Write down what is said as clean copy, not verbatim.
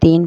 3